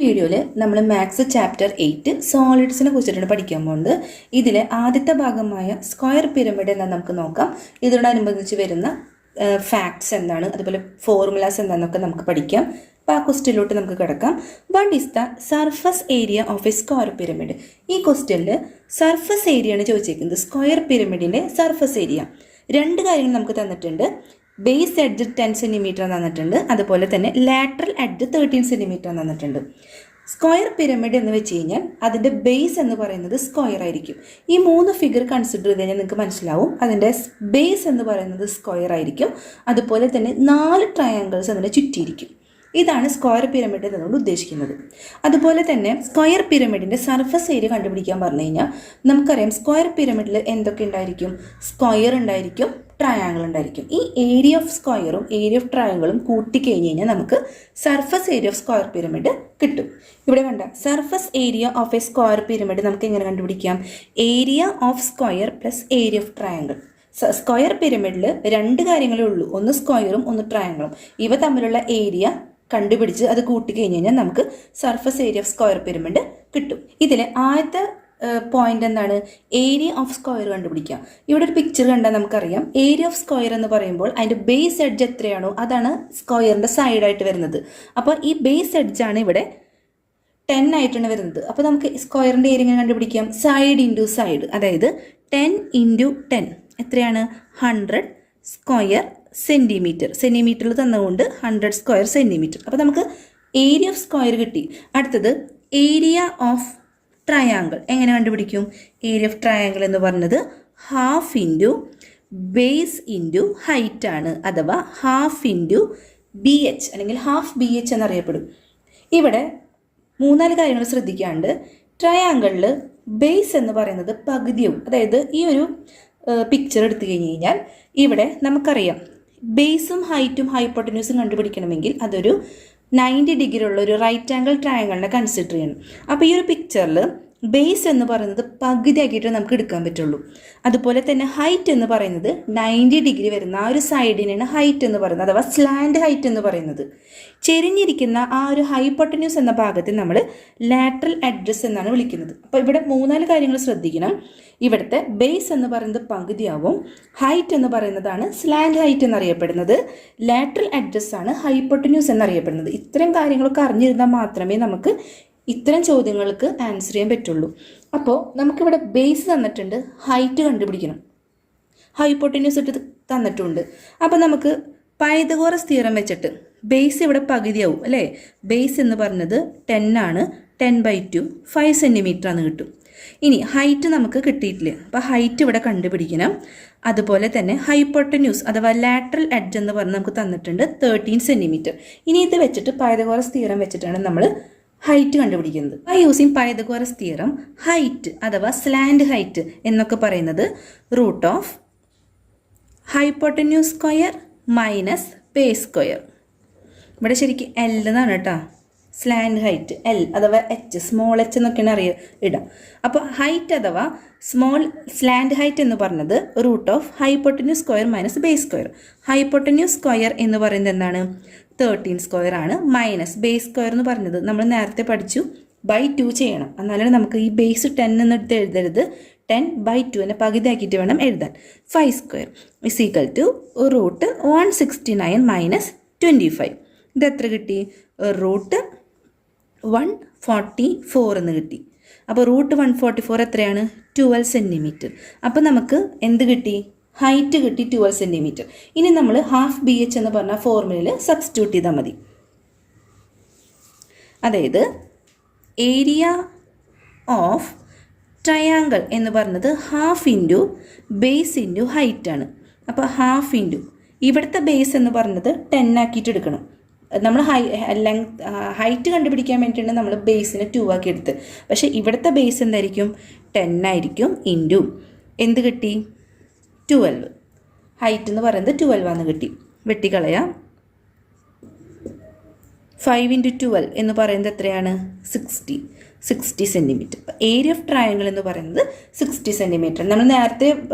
വീഡിയോയിൽ നമ്മൾ maths chapter 8 സോളിഡ്സിനെ കുറിച്ചിട്ടാണ് പഠിക്കാൻ പോകുന്നത്. ഇതിലെ ആദ്യത്തെ ഭാഗമായ സ്ക്വയർ പിരമിഡ് എന്നാൽ നമുക്ക് നോക്കാം. ഇതിനോടനുബന്ധിച്ച് വരുന്ന ഫാക്ട്സ് എന്താണ്, അതുപോലെ ഫോർമുലാസ് എന്താണെന്നൊക്കെ നമുക്ക് പഠിക്കാം. അപ്പോൾ ആ ക്വസ്റ്റ്യനിലോട്ട് നമുക്ക് കിടക്കാം. What is the surface area of a square pyramid? ഈ ക്വസ്റ്റ്യനിൽ സർഫസ് ഏരിയ ആണ് ചോദിച്ചിരിക്കുന്നത്. സ്ക്വയർ പിരമിഡിൻ്റെ സർഫസ് ഏരിയ രണ്ട് കാര്യങ്ങൾ നമുക്ക് തന്നിട്ടുണ്ട്. ബേസ് എഡ്ജ് 10 സെൻറ്റിമീറ്റർ തന്നിട്ടുണ്ട്, അതുപോലെ തന്നെ ലാറ്ററൽ എഡ്ജ് 13 സെൻറ്റിമീറ്റർ തന്നിട്ടുണ്ട്. സ്ക്വയർ പിരമിഡ് എന്ന് വെച്ച് കഴിഞ്ഞാൽ അതിൻ്റെ ബേസ് എന്ന് പറയുന്നത് സ്ക്വയർ ആയിരിക്കും. ഈ മൂന്ന് ഫിഗർ കൺസിഡർ ചെയ്ത് കഴിഞ്ഞാൽ നിങ്ങൾക്ക് മനസ്സിലാവും അതിൻ്റെ ബേസ് എന്ന് പറയുന്നത് സ്ക്വയർ ആയിരിക്കും. അതുപോലെ തന്നെ 4 ട്രയാങ്കിൾസ് അതിനെ ചുറ്റിയിരിക്കും. ഇതാണ് സ്ക്വയർ പിരമിഡ് എന്നതുകൊണ്ട് ഉദ്ദേശിക്കുന്നത്. അതുപോലെ തന്നെ സ്ക്വയർ പിരമിഡിൻ്റെ സർഫസ് ഏരിയ കണ്ടുപിടിക്കാൻ പറഞ്ഞു കഴിഞ്ഞാൽ നമുക്കറിയാം സ്ക്വയർ പിരമിഡിൽ എന്തൊക്കെ ഉണ്ടായിരിക്കും? സ്ക്വയർ ഉണ്ടായിരിക്കും, ട്രയാങ്കിൾ ഉണ്ടായിരിക്കും. ഈ ഏരിയ ഓഫ് സ്ക്വയറും ഏരിയ ഓഫ് ട്രയാങ്കിളും കൂട്ടിക്കഴിഞ്ഞ് കഴിഞ്ഞാൽ നമുക്ക് surface area of square pyramid കിട്ടും. ഇവിടെ കണ്ട surface area of a square pyramid നമുക്ക് എങ്ങനെ കണ്ടുപിടിക്കാം? Area of square plus area of triangle. Square പിരമിഡിൽ രണ്ട് കാര്യങ്ങളേ ഉള്ളൂ, ഒന്ന് സ്ക്വയറും ഒന്ന് ട്രയാങ്കിളും. ഇവ തമ്മിലുള്ള ഏരിയ കണ്ടുപിടിച്ച് അത് കൂട്ടിക്കഴിഞ്ഞ് കഴിഞ്ഞാൽ നമുക്ക് surface area of square pyramid കിട്ടും. ഇതിൽ ആദ്യത്തെ പോയിന്റ് എന്താണ്? ഏരിയ ഓഫ് സ്ക്വയർ കണ്ടുപിടിക്കാം. ഇവിടെ ഒരു പിക്ചർ കണ്ടാൽ നമുക്കറിയാം ഏരിയ ഓഫ് സ്ക്വയർ എന്ന് പറയുമ്പോൾ അതിൻ്റെ ബേസ് എഡ്ജ് എത്രയാണോ അതാണ് സ്ക്വയറിൻ്റെ സൈഡായിട്ട് വരുന്നത്. അപ്പോൾ ഈ ബേസ് എഡ്ജാണ് ഇവിടെ 10 ആയിട്ടാണ് വരുന്നത്. അപ്പോൾ നമുക്ക് സ്ക്വയറിൻ്റെ ഏരിയ എങ്ങനെ കണ്ടുപിടിക്കാം? സൈഡ് ഇൻറ്റു സൈഡ്, അതായത് 10 ഇൻറ്റു 10 എത്രയാണ്? 100 സ്ക്വയർ സെൻറ്റിമീറ്റർ. സെൻറ്റിമീറ്ററിൽ തന്നുകൊണ്ട് 100 സ്ക്വയർ സെൻറ്റിമീറ്റർ. അപ്പോൾ നമുക്ക് ഏരിയ ഓഫ് സ്ക്വയർ കിട്ടി. അടുത്തത് ഏരിയ ഓഫ് ട്രയാങ്കിൾ എങ്ങനെ കണ്ടുപിടിക്കും? ഏരിയ ഓഫ് ട്രയാങ്കിൾ എന്ന് പറഞ്ഞത് half into base into height ആണ്, അഥവാ ഹാഫ് ഇൻറ്റു BH അല്ലെങ്കിൽ ഹാഫ് BH എന്നറിയപ്പെടും. ഇവിടെ 3-4 കാര്യങ്ങൾ ശ്രദ്ധിക്കാണ്ട്. ട്രയാങ്കിളിൽ ബേസ് എന്ന് പറയുന്നത് പകുതിയാവും. അതായത് ഈ ഒരു പിക്ചർ എടുത്തു കഴിഞ്ഞ് കഴിഞ്ഞാൽ ഇവിടെ നമുക്കറിയാം ബേസും ഹൈറ്റും ഹൈപ്പോട്ടന്യൂസും കണ്ടുപിടിക്കണമെങ്കിൽ അതൊരു 90 ഡിഗ്രി ഉള്ള ഒരു റൈറ്റ് ആംഗിൾ ട്രയാങ്കിളിനെ കൺസിഡർ ചെയ്യണം. അപ്പോൾ ഈ ഒരു പിക്ചറിൽ ബേസ് എന്ന് പറയുന്നത് പകുതിയാക്കിയിട്ട് നമുക്ക് എടുക്കാൻ പറ്റുള്ളൂ. അതുപോലെ തന്നെ ഹൈറ്റ് എന്ന് പറയുന്നത് 90 ഡിഗ്രി വരുന്ന ആ ഒരു സൈഡിനാണ് ഹൈറ്റ് എന്ന് പറയുന്നത്, അഥവാ സ്ലാൻഡ് ഹൈറ്റ് എന്ന് പറയുന്നത്. ചെരിഞ്ഞിരിക്കുന്ന ആ ഒരു ഹൈപ്പോട്ടന്യൂസ് എന്ന ഭാഗത്തെ നമ്മൾ ലാറ്ററൽ എഡ്ജസ് എന്നാണ് വിളിക്കുന്നത്. അപ്പോൾ ഇവിടെ 3-4 കാര്യങ്ങൾ ശ്രദ്ധിക്കണം. ഇവിടുത്തെ ബേസ് എന്ന് പറയുന്നത് പകുതിയാവും, ഹൈറ്റ് എന്ന് പറയുന്നതാണ് സ്ലാൻഡ് ഹൈറ്റ് എന്നറിയപ്പെടുന്നത്, ലാറ്ററൽ എഡ്ജസ് ആണ് ഹൈപ്പോട്ടന്യൂസ് എന്നറിയപ്പെടുന്നത്. ഇത്തരം കാര്യങ്ങളൊക്കെ അറിഞ്ഞിരുന്നാൽ മാത്രമേ നമുക്ക് ഇത്തരം ചോദ്യങ്ങൾക്ക് ആൻസർ ചെയ്യാൻ പറ്റുള്ളൂ. അപ്പോൾ നമുക്കിവിടെ ബേസ് തന്നിട്ടുണ്ട്, ഹൈറ്റ് കണ്ടുപിടിക്കണം, ഹൈപ്പോട്ടന്യൂസ് ഇട്ട് തന്നിട്ടുണ്ട്. അപ്പോൾ നമുക്ക് പൈതഗോറസ് തിയറം വെച്ചിട്ട് ബേസ് ഇവിടെ പകുതിയാവും അല്ലേ? ബേസ് എന്ന് പറഞ്ഞത് 10 ആണ്, 10/2 5 സെൻറ്റിമീറ്റർ ആണ് കിട്ടും. ഇനി ഹൈറ്റ് നമുക്ക് കിട്ടിയിട്ടില്ല, അപ്പോൾ ഹൈറ്റ് ഇവിടെ കണ്ടുപിടിക്കണം. അതുപോലെ തന്നെ ഹൈപ്പോട്ടന്യൂസ് അഥവാ ലാറ്ററൽ എഡ്ജ് എന്ന് പറഞ്ഞ് നമുക്ക് തന്നിട്ടുണ്ട് 13 സെൻറ്റിമീറ്റർ. ഇനി ഇത് വെച്ചിട്ട് പൈതഗോറസ് തിയറം വെച്ചിട്ടാണ് നമ്മൾ ഹൈറ്റ് കണ്ടുപിടിക്കുന്നത്. By using Pythagoras theorem height അഥവാ സ്ലാൻഡ് ഹൈറ്റ് എന്നൊക്കെ പറയുന്നത് root of hypotenuse square minus base square. ഇവിടെ ശരിക്കും L എന്നാണ് കേട്ടോ. സ്ലാൻഡ് ഹൈറ്റ് L അഥവാ H, സ്മോൾ h എന്നൊക്കെയാണ് ഇടാം. അപ്പോൾ ഹൈറ്റ് അഥവാ സ്ലാൻഡ് ഹൈറ്റ് എന്ന് പറഞ്ഞത് root of hypotenuse square minus base square. Hypotenuse square എന്ന് പറയുന്നത് എന്താണ്? 13 സ്ക്വയർ ആണ്, മൈനസ് ബേസ് സ്ക്വയർ എന്ന് പറഞ്ഞത് നമ്മൾ നേരത്തെ പഠിച്ചു /2 ചെയ്യണം. എന്നാലാണ് നമുക്ക് ഈ ബേസ് 10 എന്നെടുത്ത് എഴുതരുത്, 10/2 എന്നെ പകുതിയാക്കിയിട്ട് വേണം എഴുതാൻ. 5 square is equal to root 169 minus 25. ഇത് എത്ര കിട്ടി? റൂട്ട് 144 എന്ന് കിട്ടി. അപ്പോൾ റൂട്ട് 144 എത്രയാണ്? 12 സെൻറ്റിമീറ്റർ. അപ്പോൾ നമുക്ക് എന്ത് കിട്ടി? ഹൈറ്റ് കിട്ടി 12 സെൻറ്റിമീറ്റർ. ഇനി നമ്മൾ ഹാഫ് BH എന്ന് പറഞ്ഞ ഫോർമുലയിൽ സബ്സ്റ്റിറ്റ്യൂട്ട് ചെയ്താൽ മതി. അതായത് ഏരിയ ഓഫ് ട്രയാങ്കിൾ എന്ന് പറഞ്ഞത് half into base into height ആണ്. അപ്പോൾ ഹാഫ് ഇൻറ്റു ഇവിടുത്തെ ബേസ് എന്ന് പറഞ്ഞത് 10 ആക്കിയിട്ട് എടുക്കണം. നമ്മൾ ഹൈറ്റ് കണ്ടുപിടിക്കാൻ വേണ്ടിയിട്ടാണ് നമ്മൾ ബേസിനെ 2 ആക്കി എടുത്ത്. പക്ഷേ ഇവിടുത്തെ ബേസ് എന്തായിരിക്കും? 10 ആയിരിക്കും. ഇൻറ്റു എന്ത് കിട്ടി? 12. ഹൈറ്റ് എന്ന് പറയുന്നത് 12 ആണെന്ന് കിട്ടി. വെട്ടിക്കളയാം. 5 × 12 എന്ന് പറയുന്നത് എത്രയാണ്? 60. 60 സെൻറ്റിമീറ്റർ. അപ്പോൾ ഏരിയ ഓഫ് ട്രയാങ്കിൾ എന്ന് പറയുന്നത് 60 സെൻറ്റിമീറ്റർ. നമ്മൾ നേരത്തെ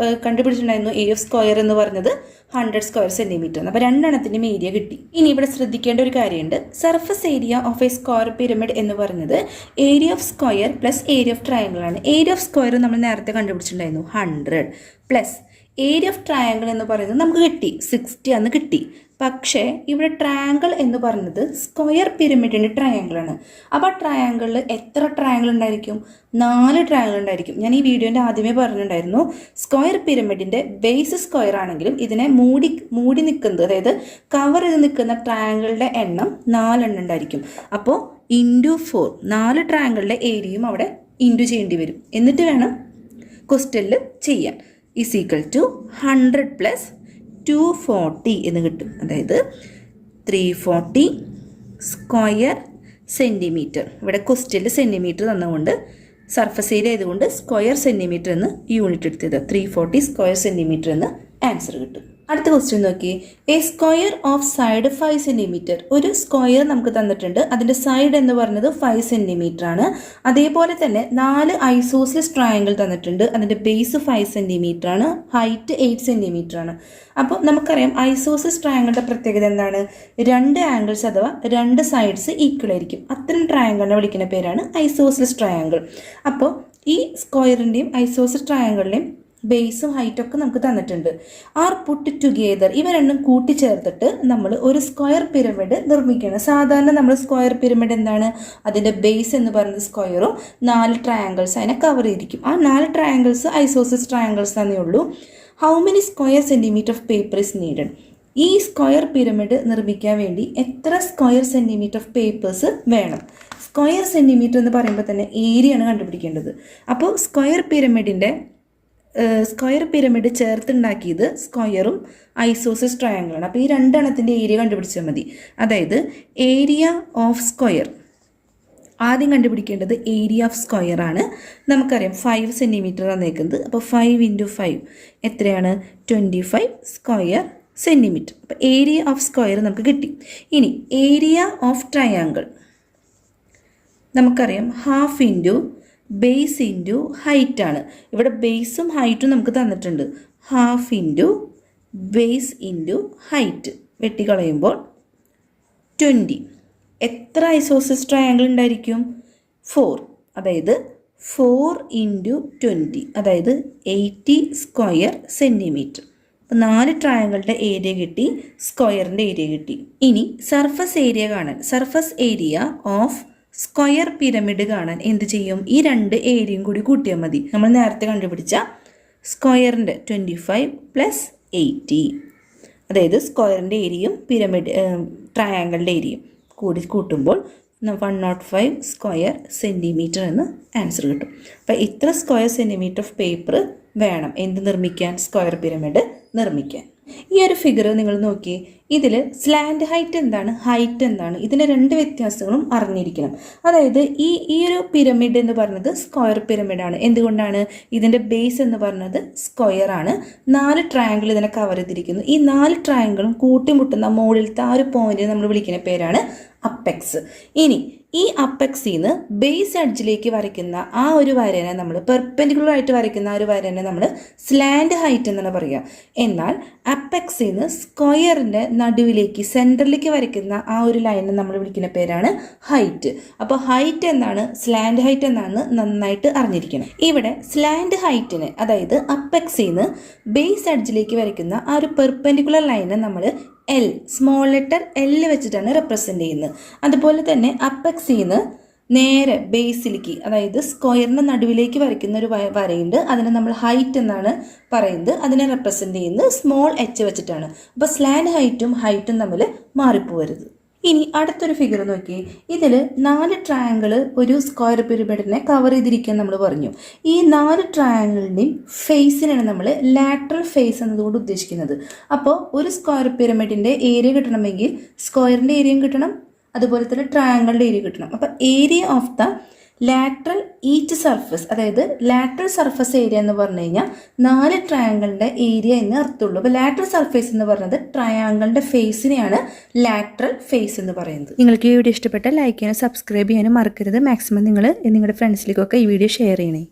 കണ്ടുപിടിച്ചിട്ടുണ്ടായിരുന്നു ഏരിയ ഓഫ് സ്ക്വയർ എന്ന് പറഞ്ഞത് 100 സ്ക്വയർ സെൻറ്റിമീറ്റർ. അപ്പോൾ രണ്ടെണ്ണത്തിൻ്റെയും ഏരിയ കിട്ടി. ഇനി ഇവിടെ ശ്രദ്ധിക്കേണ്ട ഒരു കാര്യമുണ്ട്. Surface area of a square pyramid എന്ന് പറയുന്നത് area of square plus area of triangle ആണ്. ഏരിയ ഓഫ് സ്ക്വയർ നമ്മൾ നേരത്തെ കണ്ടുപിടിച്ചിട്ടുണ്ടായിരുന്നു 100 പ്ലസ് ഏരിയ ഓഫ് ട്രയാങ്കിൾ എന്ന് പറയുന്നത് നമുക്ക് കിട്ടി 60 അന്ന് കിട്ടി. പക്ഷേ ഇവിടെ ട്രയാങ്കിൾ എന്ന് പറയുന്നത് സ്ക്വയർ പിരമിഡിൻ്റെ ട്രയാങ്കിളാണ്. അപ്പോൾ ട്രയാങ്കിളിൽ എത്ര ട്രയാങ്കിൾ ഉണ്ടായിരിക്കും? 4 ട്രയാങ്കിൾ ഉണ്ടായിരിക്കും. ഞാൻ ഈ വീഡിയോൻ്റെ ആദ്യമേ പറഞ്ഞിട്ടുണ്ടായിരുന്നു, സ്ക്വയർ പിരമിഡിൻ്റെ ബേസ് സ്ക്വയർ ആണെങ്കിലും ഇതിനെ മൂടി നിൽക്കുന്നത്, അതായത് കവർ ചെയ്ത് നിൽക്കുന്ന ട്രയാങ്കിളുടെ എണ്ണം 4 ഉണ്ടായിരിക്കും. അപ്പോൾ ഇൻറ്റു 4 4 ട്രയാങ്കിളുടെ ഏരിയയും അവിടെ ഇൻറ്റു ചെയ്യേണ്ടി വരും. എന്നിട്ട് വേണം ക്വസ്റ്റ്യനിൽ ചെയ്യാൻ. ഈസ് ഈക്വൽ ടു 100 പ്ലസ് 240 എന്ന് കിട്ടും. അതായത് 340 സ്ക്വയർ സെൻറ്റിമീറ്റർ. ഇവിടെ ക്വസ്റ്റ്യനിൽ സെൻറ്റിമീറ്റർ തന്നുകൊണ്ട് സർഫസ് ഏരിയ ആയതുകൊണ്ട് സ്ക്വയർ സെൻറ്റിമീറ്റർ എന്ന് യൂണിറ്റ് എടുത്തത് 340 സ്ക്വയർ സെൻറ്റിമീറ്റർ എന്ന് ആൻസർ കിട്ടും. അടുത്ത ക്വസ്റ്റ്യൻ നോക്കി. A square of side 5 centimetre. ഒരു സ്ക്വയർ നമുക്ക് തന്നിട്ടുണ്ട്, അതിൻ്റെ സൈഡ് എന്ന് പറയുന്നത് 5 സെൻറ്റിമീറ്റർ ആണ്. അതേപോലെ തന്നെ 4 ഐസോസിലസ് ട്രയാങ്കിൾ തന്നിട്ടുണ്ട്, അതിൻ്റെ ബേസ് 5 സെൻറ്റിമീറ്റർ ആണ്, ഹൈറ്റ് 8 സെൻറ്റിമീറ്റർ ആണ്. അപ്പോൾ നമുക്കറിയാം ഐസോസിലസ് ട്രയാങ്കിളിൻ്റെ പ്രത്യേകത എന്താണ്? 2 ആംഗിൾസ് അഥവാ 2 സൈഡ്സ് ഈക്വൽ ആയിരിക്കും. അത്തരം ട്രയാങ്കിളിനെ വിളിക്കുന്ന പേരാണ് ഐസോസിലസ് ട്രയാങ്കിൾ. അപ്പോൾ ഈ സ്ക്വയറിൻ്റെയും ഐസോസിലസ് ട്രയാങ്കിളിൻ്റെയും ബേസും ഹൈറ്റും ഒക്കെ നമുക്ക് തന്നിട്ടുണ്ട്. ആർ പുട്ട് ടുഗെദർ, ഇവ രണ്ടും കൂട്ടിച്ചേർത്തിട്ട് നമ്മൾ ഒരു സ്ക്വയർ പിരമിഡ് നിർമ്മിക്കണം. സാധാരണ നമ്മൾ സ്ക്വയർ പിരമിഡ് എന്താണ്? അതിൻ്റെ ബേസ് എന്ന് പറയുന്നത് സ്ക്വയറും 4 ട്രയാങ്കിൾസ് അതിനെ കവർ ചെയ്തിരിക്കും. ആ 4 ട്രയാങ്കിൾസ് ഐസോസിലസ് ട്രയാങ്കിൾസ് തന്നെ ഉള്ളൂ. How many square centimetre of paper is needed? ഈ സ്ക്വയർ പിരമിഡ് നിർമ്മിക്കാൻ വേണ്ടി എത്ര സ്ക്വയർ സെൻറ്റിമീറ്റർ ഓഫ് പേപ്പേഴ്സ് വേണം? സ്ക്വയർ സെൻറ്റിമീറ്റർ എന്ന് പറയുമ്പോൾ തന്നെ ഏരിയയാണ് കണ്ടുപിടിക്കേണ്ടത്. അപ്പോൾ സ്ക്വയർ പിരമിഡ് ചേർത്തുണ്ടാക്കിയത് സ്ക്വയറും ഐസോസിലസ് ട്രയാങ്കിളാണ്. അപ്പോൾ ഈ രണ്ടെണ്ണത്തിൻ്റെ ഏരിയ കണ്ടുപിടിച്ചാൽ മതി. അതായത് ഏരിയ ഓഫ് സ്ക്വയർ ആദ്യം കണ്ടുപിടിക്കേണ്ടത് ഏരിയ ഓഫ് സ്ക്വയർ ആണ്. നമുക്കറിയാം 5 സെൻറ്റിമീറ്റർ തന്നേക്കുന്നത്. അപ്പോൾ 5 × 5 എത്രയാണ്? 25 സ്ക്വയർ സെൻറ്റിമീറ്റർ. അപ്പോൾ ഏരിയ ഓഫ് സ്ക്വയർ നമുക്ക് കിട്ടി. ഇനി ഏരിയ ഓഫ് ട്രയാങ്കിൾ നമുക്കറിയാം half into base into height ആണ്. ഇവിടെ ബേസും ഹൈറ്റും നമുക്ക് തന്നിട്ടുണ്ട്. Half into base into height വെട്ടിക്കളയുമ്പോൾ 20. എത്ര ഐസോസിലസ് ട്രയാങ്കിൾ ഉണ്ടായിരിക്കും? 4. അതായത് 4 × 20 അതായത് 80 സ്ക്വയർ സെൻറ്റിമീറ്റർ. അപ്പോൾ 4 ട്രയാങ്കിളുടെ ഏരിയ കിട്ടി, സ്ക്വയറിൻ്റെ ഏരിയ കിട്ടി. ഇനി സർഫസ് ഏരിയ കാണാൻ, surface area of square pyramid കാണാൻ എന്ത് ചെയ്യും? ഈ 2 ഏരിയയും കൂടി കൂട്ടിയാൽ മതി. നമ്മൾ നേരത്തെ കണ്ടുപിടിച്ച സ്ക്വയറിൻ്റെ 25 പ്ലസ് 80 അതായത് സ്ക്വയറിൻ്റെ ഏരിയയും പിരമിഡ് ട്രയാങ്കിളിൻ്റെ ഏരിയയും കൂടി കൂട്ടുമ്പോൾ 105 സ്ക്വയർ സെൻറ്റിമീറ്റർ എന്ന് ആൻസർ കിട്ടും. അപ്പോൾ ഇത്ര സ്ക്വയർ സെൻറ്റിമീറ്റർ ഓഫ് പേപ്പർ വേണം എന്ത് നിർമ്മിക്കാൻ? സ്ക്വയർ പിരമിഡ് നിർമ്മിക്കാൻ. ഈ ഒരു ഫിഗർ നിങ്ങൾ നോക്കി. ഇതിൽ സ്ലാൻഡ് ഹൈറ്റ് എന്താണ്, ഹൈറ്റ് എന്താണ്, ഇതിൻ്റെ 2 വ്യത്യാസങ്ങളും അറിഞ്ഞിരിക്കണം. അതായത് ഈ ഒരു പിരമിഡ് എന്ന് പറയുന്നത് സ്ക്വയർ പിരമിഡാണ്. എന്തുകൊണ്ടാണ്? ഇതിൻ്റെ ബേസ് എന്ന് പറയുന്നത് സ്ക്വയർ ആണ്. 4 ട്രയാങ്കിൾ ഇതിനെ കവർ ചെയ്തിരിക്കുന്നു. ഈ 4 ട്രയാങ്കിളും കൂട്ടിമുട്ടുന്ന മുകളിലത്തെ ആ ഒരു പോയിന്റ് നമ്മൾ വിളിക്കുന്ന പേരാണ് അപ്പെക്സ്. ഇനി ഈ അപ്പെക്സിൽ നിന്ന് ബേസ് എഡ്ജിലേക്ക് വരയ്ക്കുന്ന ആ ഒരു വരേനെ നമ്മൾ പെർപെൻഡിക്കുലർ ആയിട്ട് വരയ്ക്കുന്ന ആ ഒരു വരേനെ നമ്മൾ സ്ലാൻഡ് ഹൈറ്റ് എന്നാണ് പറയുക. എന്നാൽ അപ്പെക്സിൽ നിന്ന് സ്ക്വയറിൻ്റെ നടുവിലേക്ക് സെൻറ്ററിലേക്ക് വരയ്ക്കുന്ന ആ ഒരു ലൈനെ നമ്മൾ വിളിക്കുന്ന പേരാണ് ഹൈറ്റ്. അപ്പോൾ ഹൈറ്റ് എന്താണ്, സ്ലാൻഡ് ഹൈറ്റ് എന്നാണ് നന്നായിട്ട് അറിഞ്ഞിരിക്കണം. ഇവിടെ സ്ലാൻഡ് ഹൈറ്റിന് അതായത് അപ്പെക്സിൽ നിന്ന് ബേസ് എഡ്ജിലേക്ക് വരയ്ക്കുന്ന ആ ഒരു പെർപെൻഡിക്കുലർ ലൈനെ നമ്മൾ എൽ, സ്മോൾ ലെറ്റർ എൽ വെച്ചിട്ടാണ് റെപ്രസെൻ്റ് ചെയ്യുന്നത്. അതുപോലെ തന്നെ അപ്പെക്സിൽ നിന്ന് നേരെ ബേസിലേക്ക് അതായത് സ്ക്വയറിൻ്റെ നടുവിലേക്ക് വരയ്ക്കുന്ന ഒരു വരയുണ്ട്, അതിനെ നമ്മൾ ഹൈറ്റ് എന്നാണ് പറയുന്നത്. അതിനെ റെപ്രസെൻ്റ് ചെയ്യുന്നത് സ്മോൾ എച്ച് വെച്ചിട്ടാണ്. അപ്പോൾ സ്ലാൻഡ് ഹൈറ്റും ഹൈറ്റും തമ്മിൽ മാറിപ്പോവരുത്. ഇനി അടുത്തൊരു ഫിഗർ നോക്കി. ഇതിൽ 4 ട്രയാങ്കിൾ ഒരു സ്ക്വയർ പിരമിഡിനെ കവർ ചെയ്തിരിക്കാൻ നമ്മൾ പറഞ്ഞു. ഈ 4 ട്രയാങ്കിളിൻ്റെയും ഫേസിനാണ് നമ്മൾ ലാറ്ററൽ ഫേസ് എന്നതുകൊണ്ട് ഉദ്ദേശിക്കുന്നത്. അപ്പോൾ ഒരു സ്ക്വയർ പിരമിഡിൻ്റെ ഏരിയ കിട്ടണമെങ്കിൽ സ്ക്വയറിൻ്റെ ഏരിയയും കിട്ടണം, അതുപോലെ തന്നെ ട്രയാങ്കിളിൻ്റെ ഏരിയ കിട്ടണം. അപ്പോൾ area of the lateral each surface, അതായത് ലാറ്ററൽ സർഫസ് ഏരിയ എന്ന് പറഞ്ഞു കഴിഞ്ഞാൽ 4 ട്രയാങ്കിളിൻ്റെ ഏരിയ എന്ന് അർത്ഥമുള്ളൂ. അപ്പോൾ ലാറ്ററൽ സർഫേസ് എന്ന് പറയുന്നത് ട്രയാങ്കിളിൻ്റെ ഫേസിനെയാണ് ലാറ്ററൽ ഫേസ് എന്ന് പറയുന്നത്. നിങ്ങൾക്ക് ഈ വീഡിയോ ഇഷ്ടപ്പെട്ടാൽ ലൈക്ക് ചെയ്യാനും സബ്സ്ക്രൈബ് ചെയ്യാനും മറക്കരുത്. മാക്സിമം നിങ്ങൾ നിങ്ങളുടെ ഫ്രണ്ട്സിലേക്കൊക്കെ ഈ വീഡിയോ ഷെയർ ചെയ്യണേ.